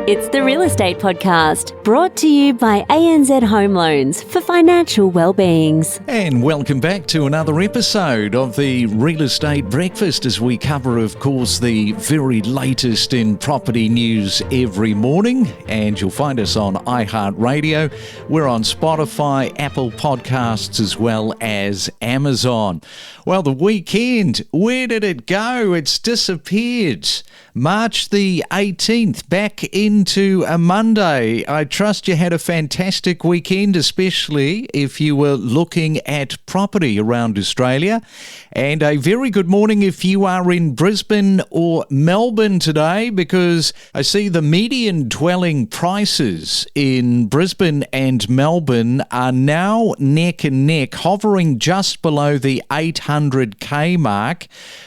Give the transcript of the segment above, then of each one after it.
It's the Real Estate Podcast, brought to you by ANZ Home Loans for financial well-beings. And welcome back to another episode of the Real Estate Breakfast, as we cover, of course, the very latest in property news every morning. And you'll find us on iHeartRadio. We're on Spotify, Apple Podcasts, as well as Amazon. Well, the weekend, where did it go? It's disappeared. March the 18th, back into a Monday. I trust you had a fantastic weekend, especially if you were looking at property around Australia. And a very good morning if you are in Brisbane or Melbourne today, because I see the median dwelling prices in Brisbane and Melbourne are now neck and neck, hovering just below the 800k mark.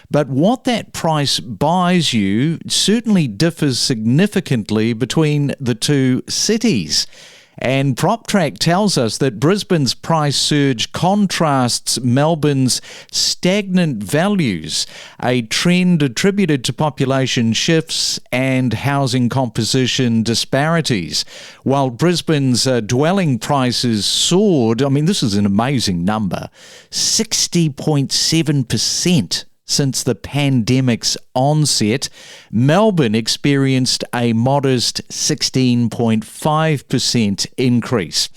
But what that price buys you certainly differs significantly between the two cities. And PropTrack tells us that Brisbane's price surge contrasts Melbourne's stagnant values, a trend attributed to population shifts and housing composition disparities. While Brisbane's dwelling prices soared, I mean, this is an amazing number, 60.7%. Since the pandemic's onset, Melbourne experienced a modest 16.5% increase.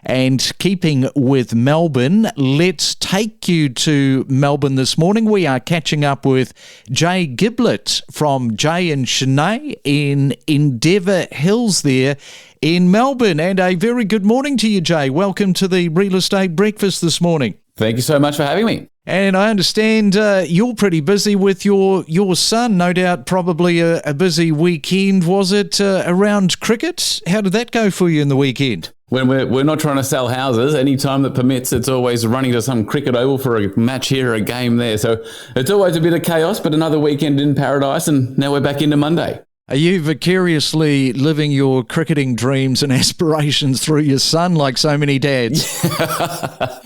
And keeping with Melbourne, let's take you to Melbourne this morning. We are catching up with Jay Giblett from Jay and Shenay in Endeavour Hills there in Melbourne. And a very good morning to you, Jay. Welcome to the Real Estate Breakfast this morning. Thank you so much for having me. And I understand you're pretty busy with your son, no doubt probably a busy weekend. Was it around cricket? How did that go for you in the weekend? When we're not trying to sell houses, any time that permits, it's always running to some cricket oval for a match here or a game there. So it's always a bit of chaos, but another weekend in paradise, and now we're back into Monday. Are you vicariously living your cricketing dreams and aspirations through your son like so many dads?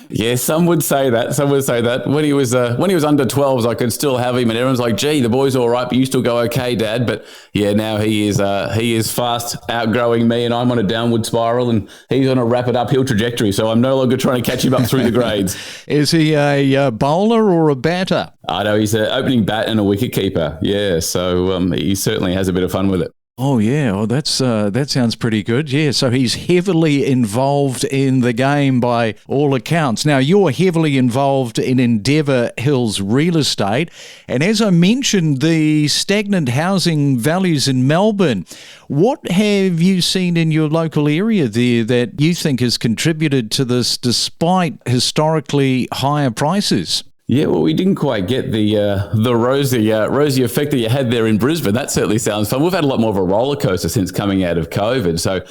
Yeah, some would say that. When he was under 12s, I could still have him, and everyone's like, "Gee, the boy's all right, but you still go okay, Dad." But yeah, now he is fast outgrowing me, and I'm on a downward spiral, and he's on a rapid uphill trajectory. So I'm no longer trying to catch him up through the grades. Is he a bowler or a batter? I know he's an opening bat and a wicket keeper. Yeah, so he certainly has a bit of fun with it. Oh, yeah. Well, that sounds pretty good. Yeah, so he's heavily involved in the game by all accounts. Now, you're heavily involved in Endeavour Hills real estate. And as I mentioned, the stagnant housing values in Melbourne. What have you seen in your local area there that you think has contributed to this despite historically higher prices? Yeah, well, we didn't quite get the rosy effect that you had there in Brisbane. That certainly sounds fun. We've had a lot more of a roller coaster since coming out of COVID. So,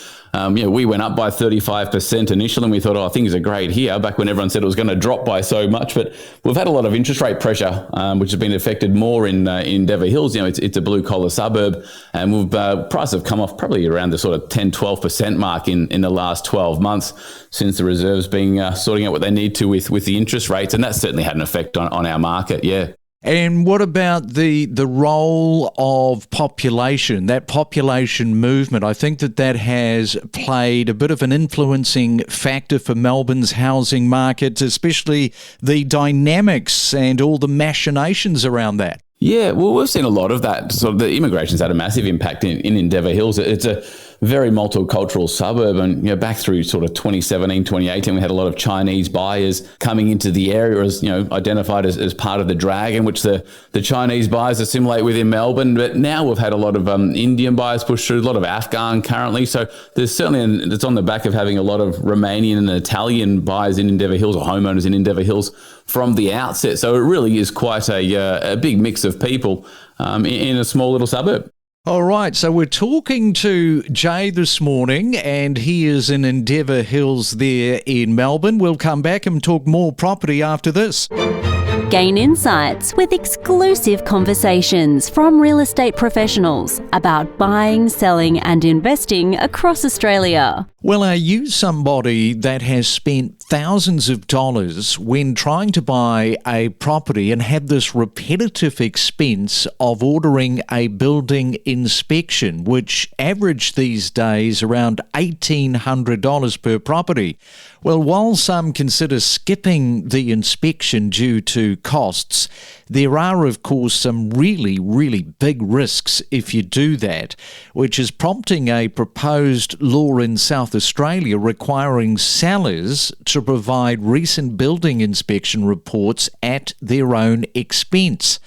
we went up by 35% initially, and we thought, things are great here, back when everyone said it was going to drop by so much. But we've had a lot of interest rate pressure, which has been affected more in Endeavour Hills. It's a blue-collar suburb, and prices have come off probably around the sort of 10-12% mark in the last 12 months since the Reserve's been sorting out what they need to with the interest rates, and that's certainly had an effect on our market, yeah. And what about the role of population, that population movement? I think that has played a bit of an influencing factor for Melbourne's housing market, especially the dynamics and all the machinations around that. Yeah, well, we've seen a lot of that. Sort of the immigration's had a massive impact in Endeavour Hills. It's a very multicultural suburb, and back through sort of 2017, 2018, we had a lot of Chinese buyers coming into the area as identified as part of the drag in which the Chinese buyers assimilate within Melbourne. But now we've had a lot of Indian buyers push through, a lot of Afghan currently. So there's certainly, it's on the back of having a lot of Romanian and Italian buyers in Endeavour Hills, or homeowners in Endeavour Hills from the outset. So it really is quite a big mix of people in a small little suburb. All right, so we're talking to Jay this morning, and he is in Endeavour Hills there in Melbourne. We'll come back and talk more property after this. Gain insights with exclusive conversations from real estate professionals about buying, selling and investing across Australia. Well, are you somebody that has spent thousands of dollars when trying to buy a property and have this repetitive expense of ordering a building inspection, which average these days around $1,800 per property. Well, while some consider skipping the inspection due to costs, there are, of course, some really, really big risks if you do that, which is prompting a proposed law in South Australia requiring sellers to provide recent building inspection reports at their own expense.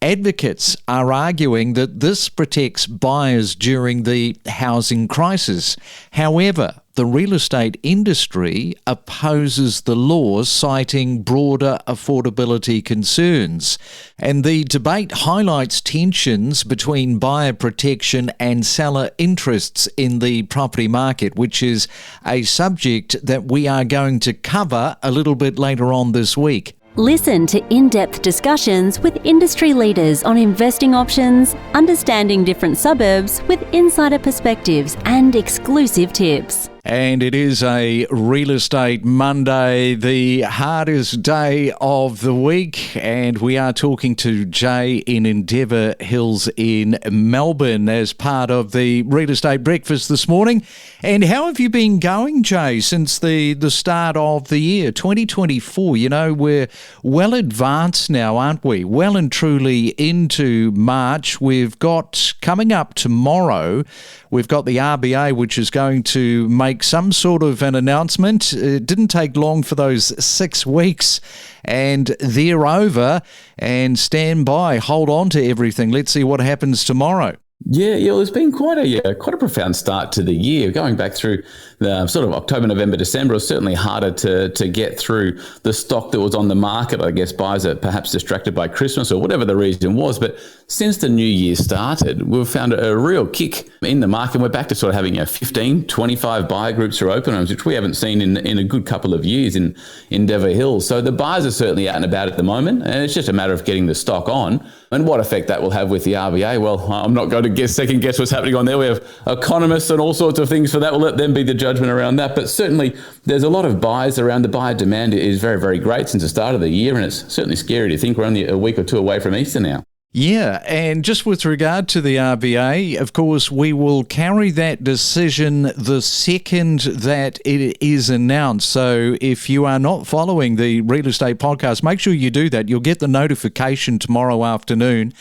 Advocates are arguing that this protects buyers during the housing crisis. However, the real estate industry opposes the law, citing broader affordability concerns. And the debate highlights tensions between buyer protection and seller interests in the property market, which is a subject that we are going to cover a little bit later on this week. Listen to in-depth discussions with industry leaders on investing options, understanding different suburbs with insider perspectives and exclusive tips. And it is a Real Estate Monday, the hardest day of the week. And we are talking to Jay in Endeavour Hills in Melbourne as part of the Real Estate Breakfast this morning. And how have you been going, Jay, since the start of the year, 2024? You know, we're well advanced now, aren't we? Well and truly into March. We've got, coming up tomorrow, we've got the RBA, which is going to make some sort of an announcement. It didn't take long for those 6 weeks, and they're over. And stand by, hold on to everything. Let's see what happens tomorrow. Yeah, well, it's been quite a profound start to the year. Going back through the sort of October, November, December, it was certainly harder to get through the stock that was on the market. I guess buyers are perhaps distracted by Christmas or whatever the reason was. But since the new year started, we've found a real kick in the market. We're back to sort of having 15, 25 buyer groups are open, which we haven't seen in a good couple of years in Endeavour Hills. So the buyers are certainly out and about at the moment, and it's just a matter of getting the stock on. And what effect that will have with the RBA, well, I'm not going to second guess what's happening on there. We have economists and all sorts of things for that. We'll let them be the judgment around that. But certainly there's a lot of buyers around. The buyer demand is very, very great since the start of the year, and it's certainly scary to think we're only a week or two away from Easter now. Yeah, and just with regard to the RBA, of course, we will carry that decision the second that it is announced. So if you are not following the Real Estate Podcast, make sure you do that. You'll get the notification tomorrow afternoon.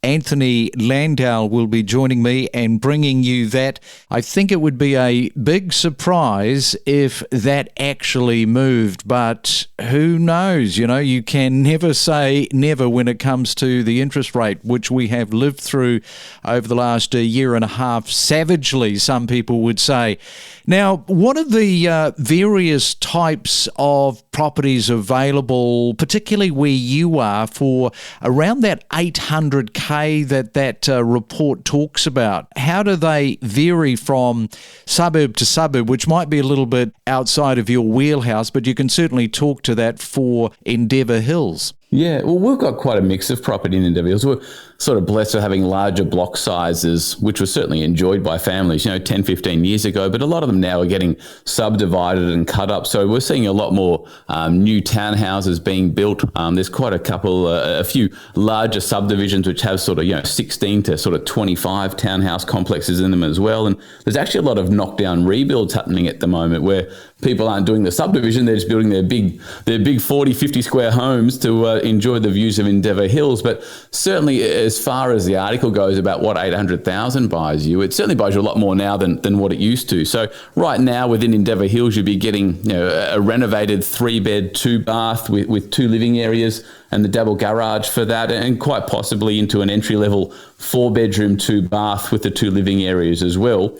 Anthony Landau will be joining me and bringing you that. I think it would be a big surprise if that actually moved, but who knows? You know, you can never say never when it comes to the interest rate, which we have lived through over the last year and a half savagely, some people would say. Now, what are the various types of properties available, particularly where you are, for around that 800K that report talks about? How do they vary from suburb to suburb, which might be a little bit outside of your wheelhouse, but you can certainly talk to that for Endeavour Hills? Yeah, well, we've got quite a mix of property in Endeavour Hills. We're sort of blessed with having larger block sizes, which was certainly enjoyed by families, 10, 15 years ago, but a lot of them now are getting subdivided and cut up. So we're seeing a lot more new townhouses being built. There's quite a few larger subdivisions which have sort of, 16 to sort of 25 townhouse complexes in them as well. And there's actually a lot of knockdown rebuilds happening at the moment where people aren't doing the subdivision, they're just building their big 40, 50 square homes to enjoy the views of Endeavour Hills. But certainly as far as the article goes about what 800,000 buys you, it certainly buys you a lot more now than what it used to. So right now within Endeavour Hills, you'd be getting a renovated 3-bed, 2-bath with 2 living areas and the double garage for that, and quite possibly into an entry-level 4-bedroom, 2-bath with the 2 living areas as well.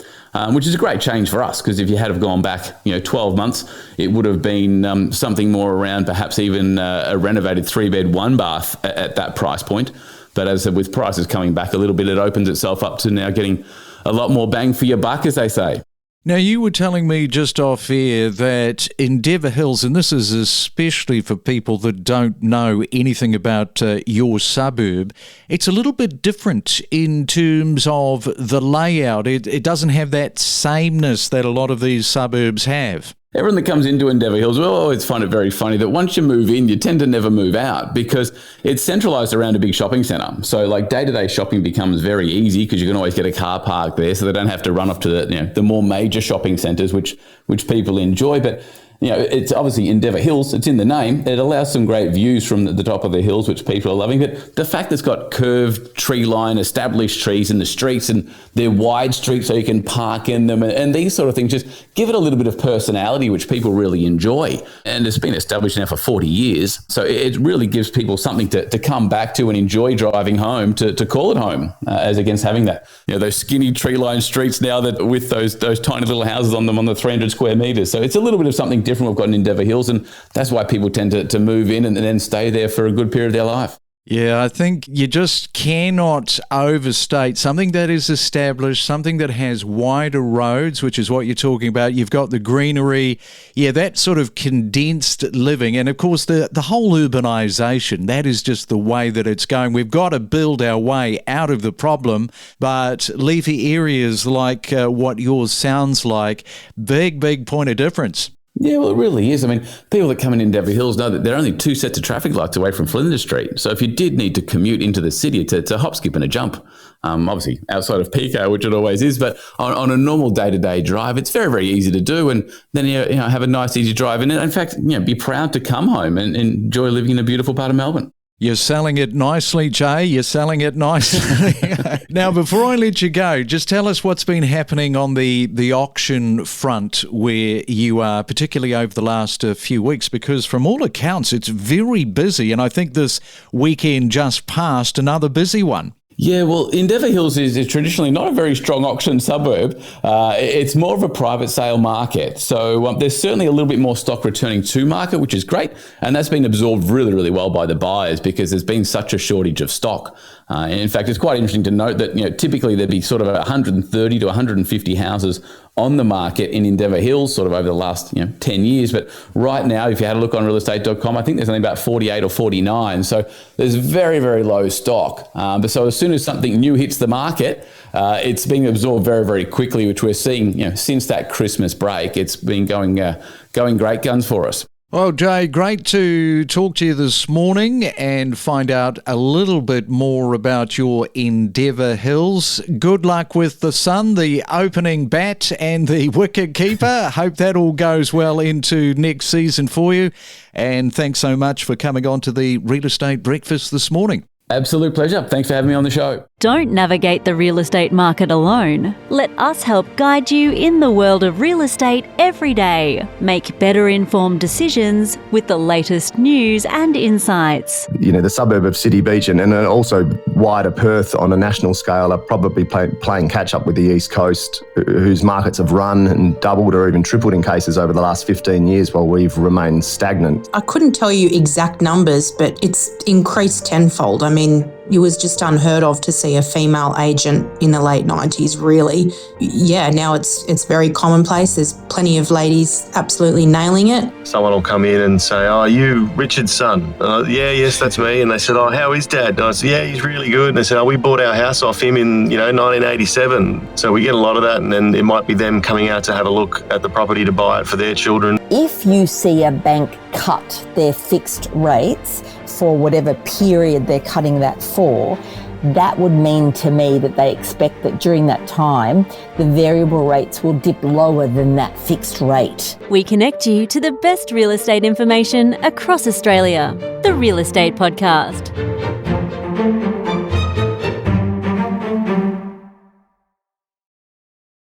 Which is a great change for us, because if you had have gone back 12 months, it would have been something more around perhaps even a renovated 3-bed, 1-bath at that price point. But as I said, with prices coming back a little bit, it opens itself up to now getting a lot more bang for your buck, as they say. Now, you were telling me just off air that Endeavour Hills, and this is especially for people that don't know anything about your suburb, it's a little bit different in terms of the layout. It doesn't have that sameness that a lot of these suburbs have. Everyone that comes into Endeavour Hills will always find it very funny that once you move in, you tend to never move out because it's centralised around a big shopping centre. So like day-to-day shopping becomes very easy because you can always get a car park there, so they don't have to run off to the more major shopping centres, which people enjoy. But it's obviously Endeavour Hills. It's in the name. It allows some great views from the top of the hills, which people are loving. But the fact that it's got curved tree line, established trees in the streets, and they're wide streets so you can park in them, and these sort of things just give it a little bit of personality, which people really enjoy. And it's been established now for 40 years. So it really gives people something to come back to and enjoy driving home, to call it home, as against having that, those skinny tree line streets now that with those tiny little houses on them on the 300 square metres. So it's a little bit of something different we've got in Endeavour Hills, and that's why people tend to move in and then stay there for a good period of their life. Yeah, I think you just cannot overstate something that is established, something that has wider roads, which is what you're talking about. You've got the greenery, that sort of condensed living. And of course, the whole urbanisation, that is just the way that it's going. We've got to build our way out of the problem, but leafy areas like what yours sounds like, big point of difference. Yeah, well, it really is. I mean, people that come in Endeavour Hills know that there are only 2 sets of traffic lights away from Flinders Street. So if you did need to commute into the city, it's a hop, skip and a jump. Obviously, outside of peak hour, which it always is, but on a normal day-to-day drive, it's very, very easy to do. And then, have a nice, easy drive. And in fact, be proud to come home and enjoy living in a beautiful part of Melbourne. You're selling it nicely, Jay. You're selling it nicely. Now, before I let you go, just tell us what's been happening on the auction front where you are, particularly over the last few weeks, because from all accounts, it's very busy. And I think this weekend just passed, another busy one. Yeah, well, Endeavour Hills is traditionally not a very strong auction suburb. It's more of a private sale market. So there's certainly a little bit more stock returning to market, which is great. And that's been absorbed really, really well by the buyers because there's been such a shortage of stock. In fact, it's quite interesting to note that, typically there'd be sort of 130 to 150 houses on the market in Endeavour Hills sort of over the last 10 years. But right now, if you had a look on realestate.com, I think there's only about 48 or 49. So there's very, very low stock. But so as soon as something new hits the market, it's being absorbed very, very quickly, which we're seeing since that Christmas break. It's been going great guns for us. Well, Jay, great to talk to you this morning and find out a little bit more about your Endeavour Hills. Good luck with the sun, the opening bat and the wicket keeper. Hope that all goes well into next season for you. And thanks so much for coming on to the Real Estate Breakfast this morning. Absolute pleasure. Thanks for having me on the show. Don't navigate the real estate market alone. Let us help guide you in the world of real estate every day. Make better informed decisions with the latest news and insights. The suburb of City Beach and also wider Perth on a national scale are probably playing catch up with the East Coast, whose markets have run and doubled or even tripled in cases over the last 15 years while we've remained stagnant. I couldn't tell you exact numbers, but it's increased tenfold. I mean, it was just unheard of to see a female agent in the late 90s, really. Yeah, now it's very commonplace. There's plenty of ladies absolutely nailing it. Someone will come in and say, "Oh, are you Richard's son?" Yes, that's me. And they said, "Oh, how is Dad?" And I said, "Yeah, he's really good." And they said, "Oh, we bought our house off him in 1987. So we get a lot of that, and then it might be them coming out to have a look at the property to buy it for their children. If you see a bank cut their fixed rates for whatever period they're cutting that for, that would mean to me that they expect that during that time, the variable rates will dip lower than that fixed rate. We connect you to the best real estate information across Australia. The Real Estate Podcast.